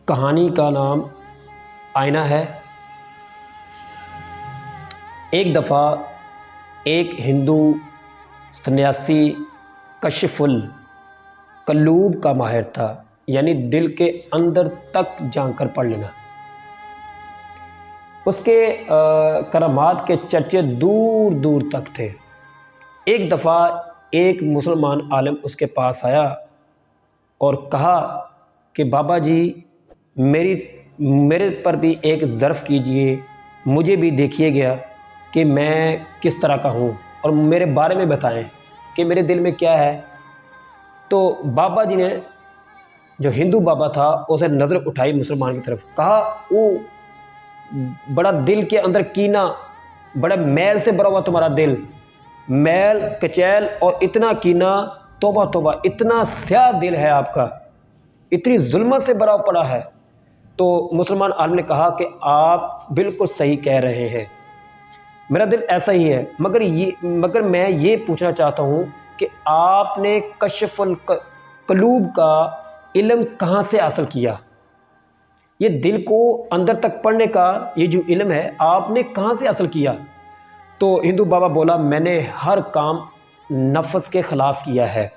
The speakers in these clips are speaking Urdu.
کہانی کا نام آئینہ ہے۔ ایک دفعہ ایک ہندو سنیاسی کشف القلوب کا ماہر تھا، یعنی دل کے اندر تک جان کر پڑھ لینا۔ اس کے کرامات کے چرچے دور دور تک تھے۔ ایک دفعہ ایک مسلمان عالم اس کے پاس آیا اور کہا کہ بابا جی میرے پر بھی ایک ظرف کیجئے، مجھے بھی دیکھیے گیا کہ میں کس طرح کا ہوں اور میرے بارے میں بتائیں کہ میرے دل میں کیا ہے۔ تو بابا جی نے، جو ہندو بابا تھا، اسے نظر اٹھائی مسلمان کی طرف، کہا او بڑا دل کے اندر کینہ، بڑا میل سے بھرا ہوا تمہارا دل، میل کچیل اور اتنا کینہ، توبہ توبہ، اتنا سیاہ دل ہے آپ کا، اتنی ظلمت سے بھرا پڑا ہے۔ تو مسلمان عالم نے کہا کہ آپ بالکل صحیح کہہ رہے ہیں، میرا دل ایسا ہی ہے، مگر میں یہ پوچھنا چاہتا ہوں کہ آپ نے کشف القلوب کا علم کہاں سے حاصل کیا؟ یہ دل کو اندر تک پڑھنے کا یہ جو علم ہے، آپ نے کہاں سے حاصل کیا؟ تو ہندو بابا بولا، میں نے ہر کام نفس کے خلاف کیا ہے۔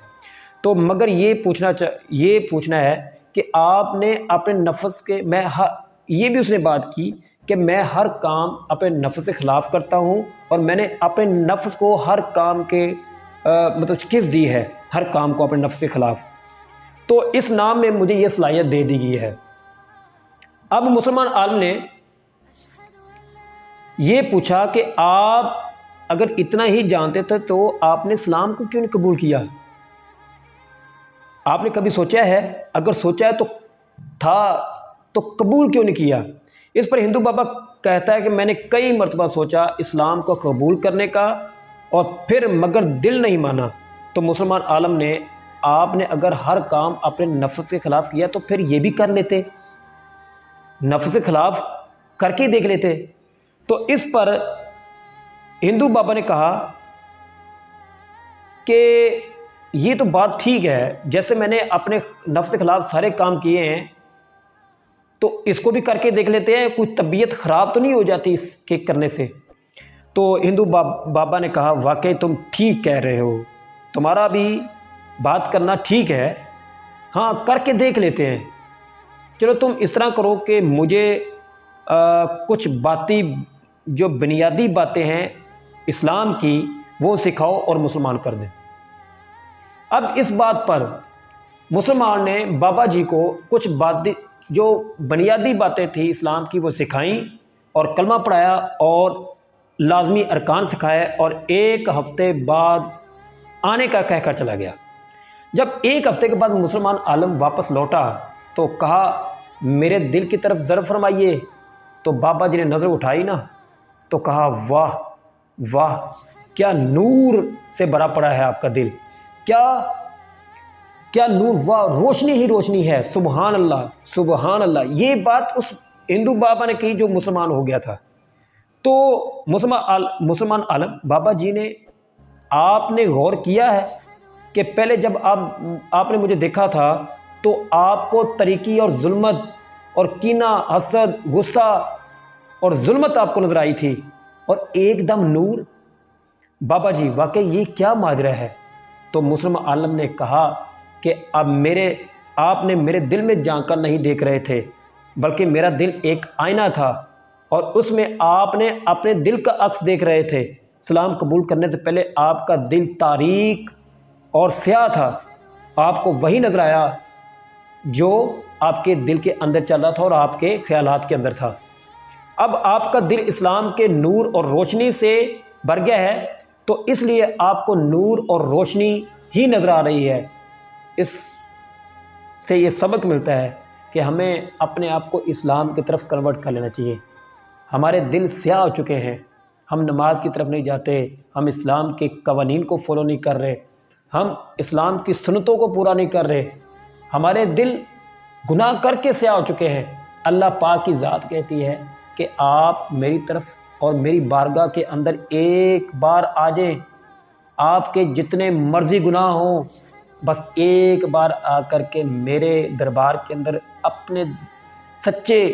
تو مگر یہ پوچھنا ہے کہ آپ نے اپنے نفس کے، یہ بھی اس نے بات کی کہ میں ہر کام اپنے نفس کے خلاف کرتا ہوں، اور میں نے اپنے نفس کو ہر کام کے کس دی ہے، ہر کام کو اپنے نفس کے خلاف۔ تو اس نام میں مجھے یہ صلاحیت دے دی گئی ہے۔ اب مسلمان عالم نے یہ پوچھا کہ آپ اگر اتنا ہی جانتے تھے تو آپ نے اسلام کو کیوں نہیں قبول کیا؟ آپ نے کبھی سوچا ہے؟ اگر سوچا ہے تو قبول کیوں نہیں کیا؟ اس پر ہندو بابا کہتا ہے کہ میں نے کئی مرتبہ سوچا اسلام کو قبول کرنے کا، اور پھر مگر دل نہیں مانا۔ تو مسلمان عالم نے، آپ نے اگر ہر کام اپنے نفس کے خلاف کیا تو پھر یہ بھی کر لیتے، نفس کے خلاف کر کے دیکھ لیتے۔ تو اس پر ہندو بابا نے کہا کہ یہ تو بات ٹھیک ہے، جیسے میں نے اپنے نفس کے خلاف سارے کام کیے ہیں تو اس کو بھی کر کے دیکھ لیتے ہیں، کوئی طبیعت خراب تو نہیں ہو جاتی اس کے کرنے سے۔ تو ہندو بابا نے کہا، واقعی تم ٹھیک کہہ رہے ہو، تمہارا بھی بات کرنا ٹھیک ہے، ہاں کر کے دیکھ لیتے ہیں۔ چلو تم اس طرح کرو کہ مجھے کچھ باتیں، جو بنیادی باتیں ہیں اسلام کی، وہ سکھاؤ اور مسلمان کر دیں۔ اب اس بات پر مسلمان نے بابا جی کو کچھ باتیں، جو بنیادی باتیں تھیں اسلام کی، وہ سکھائیں اور کلمہ پڑھایا اور لازمی ارکان سکھائے، اور ایک ہفتے بعد آنے کا کہہ کر چلا گیا۔ جب ایک ہفتے کے بعد مسلمان عالم واپس لوٹا تو کہا، میرے دل کی طرف ضرب فرمائیے۔ تو بابا جی نے نظر اٹھائی نا، تو کہا، واہ واہ، کیا نور سے بھرا پڑا ہے آپ کا دل، کیا نور، واہ، روشنی ہی روشنی ہے، سبحان اللہ سبحان اللہ۔ یہ بات اس ہندو بابا نے کہی جو مسلمان ہو گیا تھا۔ تو مسلمان عالم، بابا جی نے، آپ نے غور کیا ہے کہ پہلے جب آپ نے مجھے دیکھا تھا تو آپ کو تاریکی اور ظلمت اور کینہ، حسد، غصہ اور ظلمت آپ کو نظر آئی تھی، اور ایک دم نور؟ بابا جی واقعی یہ کیا ماجرا ہے؟ تو مسلم عالم نے کہا کہ اب آپ نے میرے دل میں جھانک کر نہیں دیکھ رہے تھے، بلکہ میرا دل ایک آئینہ تھا، اور اس میں آپ نے اپنے دل کا عکس دیکھ رہے تھے۔ اسلام قبول کرنے سے پہلے آپ کا دل تاریک اور سیاہ تھا، آپ کو وہی نظر آیا جو آپ کے دل کے اندر چل رہا تھا اور آپ کے خیالات کے اندر تھا۔ اب آپ کا دل اسلام کے نور اور روشنی سے بھر گیا ہے، تو اس لیے آپ کو نور اور روشنی ہی نظر آ رہی ہے۔ اس سے یہ سبق ملتا ہے کہ ہمیں اپنے آپ کو اسلام کی طرف کنورٹ کر لینا چاہیے۔ ہمارے دل سیاہ ہو چکے ہیں، ہم نماز کی طرف نہیں جاتے، ہم اسلام کے قوانین کو فالو نہیں کر رہے، ہم اسلام کی سنتوں کو پورا نہیں کر رہے، ہمارے دل گناہ کر کے سیاہ ہو چکے ہیں۔ اللہ پاک کی ذات کہتی ہے کہ آپ میری طرف اور میری بارگاہ کے اندر ایک بار آ جائیں، آپ کے جتنے مرضی گناہ ہوں، بس ایک بار آ کر کے میرے دربار کے اندر اپنے سچے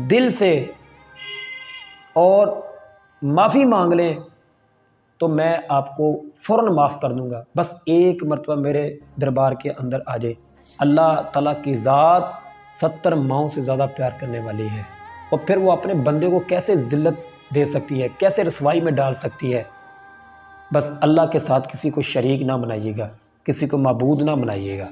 دل سے اور معافی مانگ لیں تو میں آپ کو فوراً معاف کر دوں گا، بس ایک مرتبہ میرے دربار کے اندر آ جائے۔ اللہ تعالیٰ کی ذات 70 ماؤں سے زیادہ پیار کرنے والی ہے، اور پھر وہ اپنے بندے کو کیسے ذلت دے سکتی ہے، کیسے رسوائی میں ڈال سکتی ہے۔ بس اللہ کے ساتھ کسی کو شریک نہ بنائیے گا، کسی کو معبود نہ بنائیے گا۔